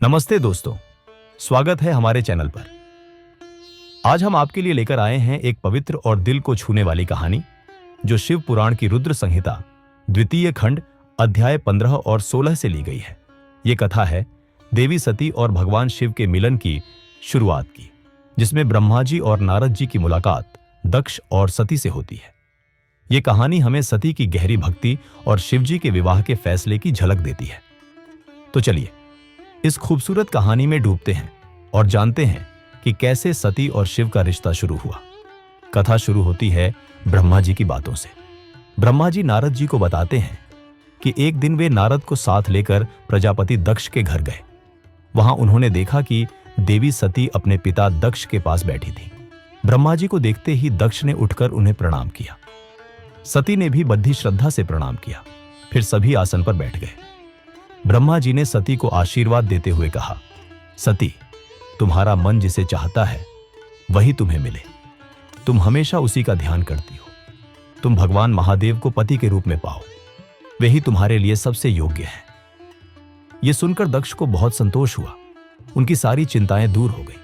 नमस्ते दोस्तों, स्वागत है हमारे चैनल पर। आज हम आपके लिए लेकर आए हैं एक पवित्र और दिल को छूने वाली कहानी जो शिव पुराण की रुद्र संहिता द्वितीय खंड अध्याय 15 और 16 से ली गई है। ये कथा है देवी सती और भगवान शिव के मिलन की शुरुआत की, जिसमें ब्रह्मा जी और नारद जी की मुलाकात दक्ष और सती से होती है। ये कहानी हमें सती की गहरी भक्ति और शिव जी के विवाह के फैसले की झलक देती है। तो चलिए इस खूबसूरत कहानी में डूबते हैं और जानते हैं कि कैसे सती और शिव का रिश्ता शुरू हुआ। कथा शुरू होती है ब्रह्मा जी की बातों से। ब्रह्मा जी नारद जी को बताते हैं कि एक दिन वे नारद को साथ लेकर प्रजापति दक्ष के घर गए। वहां उन्होंने देखा कि देवी सती अपने पिता दक्ष के पास बैठी थी। ब्रह्मा जी को देखते ही दक्ष ने उठकर उन्हें प्रणाम किया। सती ने भी बद्धी श्रद्धा से प्रणाम किया। फिर सभी आसन पर बैठ गए। ब्रह्मा जी ने सती को आशीर्वाद देते हुए कहा, सती, तुम्हारा मन जिसे चाहता है वही तुम्हें मिले। तुम हमेशा उसी का ध्यान करती हो। तुम भगवान महादेव को पति के रूप में पाओ, वे ही तुम्हारे लिए सबसे योग्य है। यह सुनकर दक्ष को बहुत संतोष हुआ। उनकी सारी चिंताएं दूर हो गई।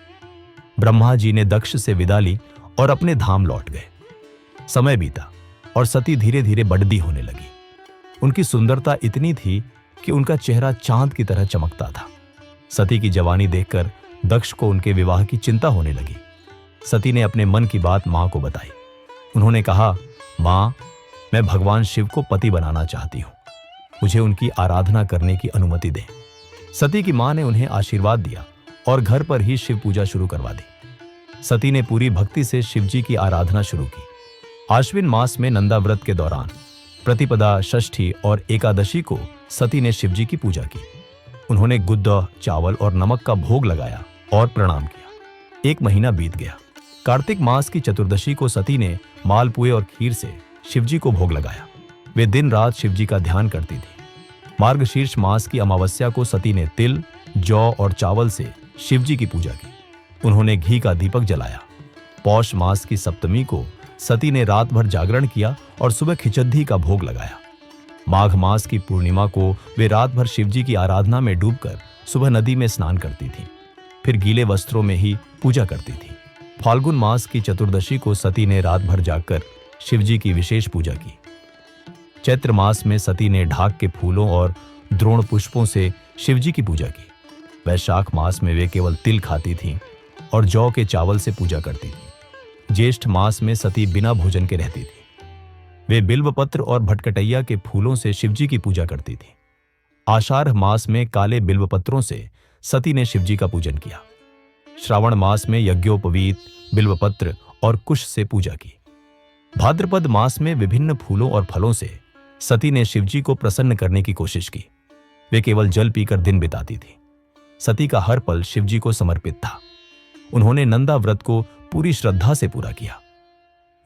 ब्रह्मा जी ने दक्ष से विदा ली और अपने धाम लौट गए। समय बीता और सती धीरे धीरे बढ़ती होने लगी। उनकी सुंदरता इतनी थी कि उनका चेहरा चांद की तरह चमकता था। सती की जवानी देखकर दक्ष को उनके विवाह की चिंता होने लगी। सती ने अपने मन की बात मां को बताई। उन्होंने कहा, मां, मैं भगवान शिव को पति बनाना चाहती हूं। मुझे उनकी आराधना करने की अनुमति दें। सती की मां ने उन्हें आशीर्वाद दिया और घर पर ही शिव पूजा शुरू करवा दी। सती ने पूरी भक्ति से शिव जी की आराधना शुरू की। आश्विन मास में नंदा व्रत के दौरान प्रतिपदा, षष्ठी और एकादशी को सती ने शिव जी की पूजा की। उन्होंने गुद्द, चावल और नमक का भोग लगाया और प्रणाम किया। एक महीना बीत गया। कार्तिक मास की चतुर्दशी को सती ने मालपुए और खीर से शिव जी को भोग लगाया। वे दिन रात शिव जी का ध्यान करती थी। मार्गशीर्ष मास की अमावस्या को सती ने तिल, जौ और चावल से शिव जी की पूजा की। उन्होंने घी का दीपक जलाया। पौष मास की सप्तमी को सती ने रात भर जागरण किया और सुबह खिचड्डी का भोग लगाया। माघ मास की पूर्णिमा को वे रात भर शिवजी की आराधना में डूबकर सुबह नदी में स्नान करती थीं। फिर गीले वस्त्रों में ही पूजा करती थीं। फाल्गुन मास की चतुर्दशी को सती ने रात भर जागकर शिवजी की विशेष पूजा की। चैत्र मास में सती ने ढाक के फूलों और द्रोण पुष्पों से शिवजी की पूजा की। वैशाख मास में वे केवल तिल खाती थीं और जौ के चावल से पूजा करती थीं। ज्येष्ठ मास में सती बिना भोजन के रहती थी। वे बिल्वपत्र और भटकटैया के फूलों से शिवजी की पूजा करती थी। आषाढ़ मास में काले बिल्वपत्रों से सती ने शिवजी का पूजन किया। श्रावण मास में यज्ञोपवीत, बिल्वपत्र और कुश से पूजा की। भाद्रपद मास में विभिन्न फूलों और फलों से सती ने शिवजी को प्रसन्न करने की कोशिश की। वे केवल जल पीकर दिन बिताती थी। सती का हर पल शिवजी को समर्पित था। उन्होंने नंदा व्रत को पूरी श्रद्धा से पूरा किया।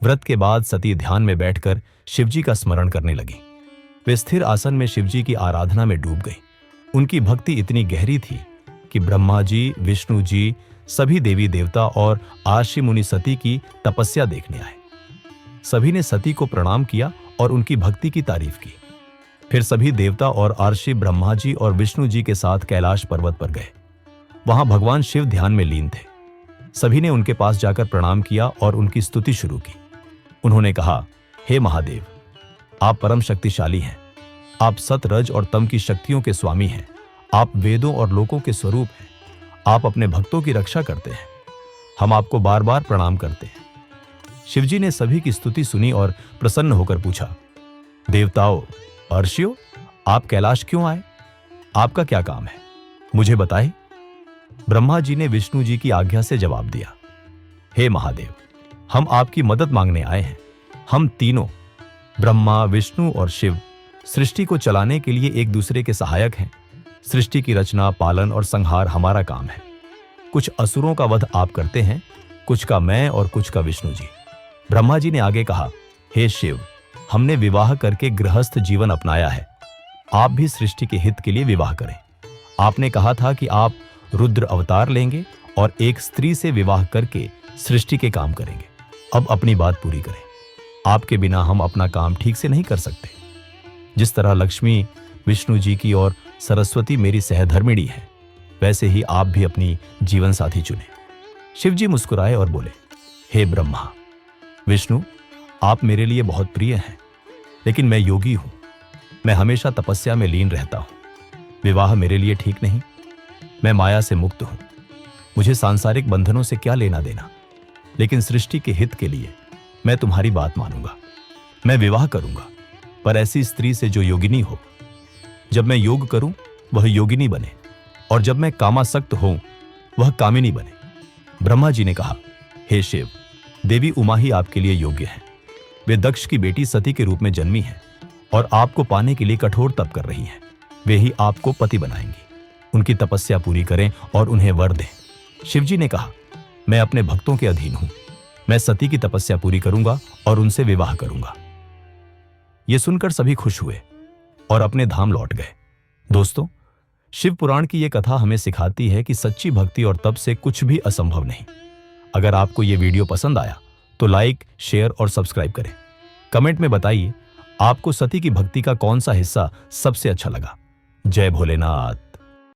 व्रत के बाद सती ध्यान में बैठकर शिवजी का स्मरण करने लगी। वे स्थिर आसन में शिवजी की आराधना में डूब गई। उनकी भक्ति इतनी गहरी थी कि ब्रह्मा जी, विष्णु जी, सभी देवी देवता और आर्षि मुनि सती की तपस्या देखने आए। सभी ने सती को प्रणाम किया और उनकी भक्ति की तारीफ की। फिर सभी देवता और आर्षि ब्रह्मा जी और विष्णु जी के साथ कैलाश पर्वत पर गए। वहां भगवान शिव ध्यान में लीन थे। सभी ने उनके पास जाकर प्रणाम किया और उनकी स्तुति शुरू की। उन्होंने कहा, हे महादेव, आप परम शक्तिशाली हैं। आप सत, रज और तम की शक्तियों के स्वामी हैं। आप वेदों और लोकों के स्वरूप हैं। आप अपने भक्तों की रक्षा करते हैं। हम आपको बार बार प्रणाम करते हैं। शिवजी ने सभी की स्तुति सुनी और प्रसन्न होकर पूछा, देवताओं, अर्षियों, आप कैलाश क्यों आए? आपका क्या काम है? मुझे बताएं। ब्रह्मा जी ने विष्णु जी की आज्ञा से जवाब दिया, हे महादेव, हम आपकी मदद मांगने आए हैं। हम तीनों, ब्रह्मा, विष्णु और शिव, सृष्टि को चलाने के लिए एक दूसरे के सहायक हैं। सृष्टि की रचना, पालन और संहार हमारा काम है। कुछ असुरों का वध आप करते हैं, कुछ का मैं और कुछ का विष्णु जी। ब्रह्मा जी ने आगे कहा, हे शिव, हमने विवाह करके गृहस्थ जीवन अपनाया है। आप भी सृष्टि के हित के लिए विवाह करें। आपने कहा था कि आप रुद्र अवतार लेंगे और एक स्त्री से विवाह करके सृष्टि के काम करेंगे। अब अपनी बात पूरी करें। आपके बिना हम अपना काम ठीक से नहीं कर सकते। जिस तरह लक्ष्मी विष्णु जी की और सरस्वती मेरी सहधर्मिणी है, वैसे ही आप भी अपनी जीवन साथी चुने। शिव जी मुस्कुराए और बोले, हे ब्रह्मा, विष्णु, आप मेरे लिए बहुत प्रिय हैं, लेकिन मैं योगी हूं। मैं हमेशा तपस्या में लीन रहता हूं। विवाह मेरे लिए ठीक नहीं। मैं माया से मुक्त हूं। मुझे सांसारिक बंधनों से क्या लेना देना, लेकिन सृष्टि के हित के लिए मैं तुम्हारी बात मानूंगा। मैं विवाह करूंगा, पर ऐसी स्त्री से जो योगिनी हो। जब मैं योग करूं वह योगिनी बने, और जब मैं कामासक्त हूं वह कामिनी बने। ब्रह्मा जी ने कहा, हे शिव, देवी उमा ही आपके लिए योग्य है। वे दक्ष की बेटी सती के रूप में जन्मी है और आपको पाने के लिए कठोर तप कर रही हैं। वे ही आपको पति बनाएंगी। उनकी तपस्या पूरी करें और उन्हें वर दें। शिवजी ने कहा, मैं अपने भक्तों के अधीन हूं। मैं सती की तपस्या पूरी करूंगा और उनसे विवाह करूंगा। यह सुनकर सभी खुश हुए और अपने धाम लौट गए। दोस्तों, शिव पुराण की यह कथा हमें सिखाती है कि सच्ची भक्ति और तप से कुछ भी असंभव नहीं। अगर आपको यह वीडियो पसंद आया तो लाइक, शेयर और सब्सक्राइब करें। कमेंट में बताइए आपको सती की भक्ति का कौन सा हिस्सा सबसे अच्छा लगा। जय भोलेनाथ।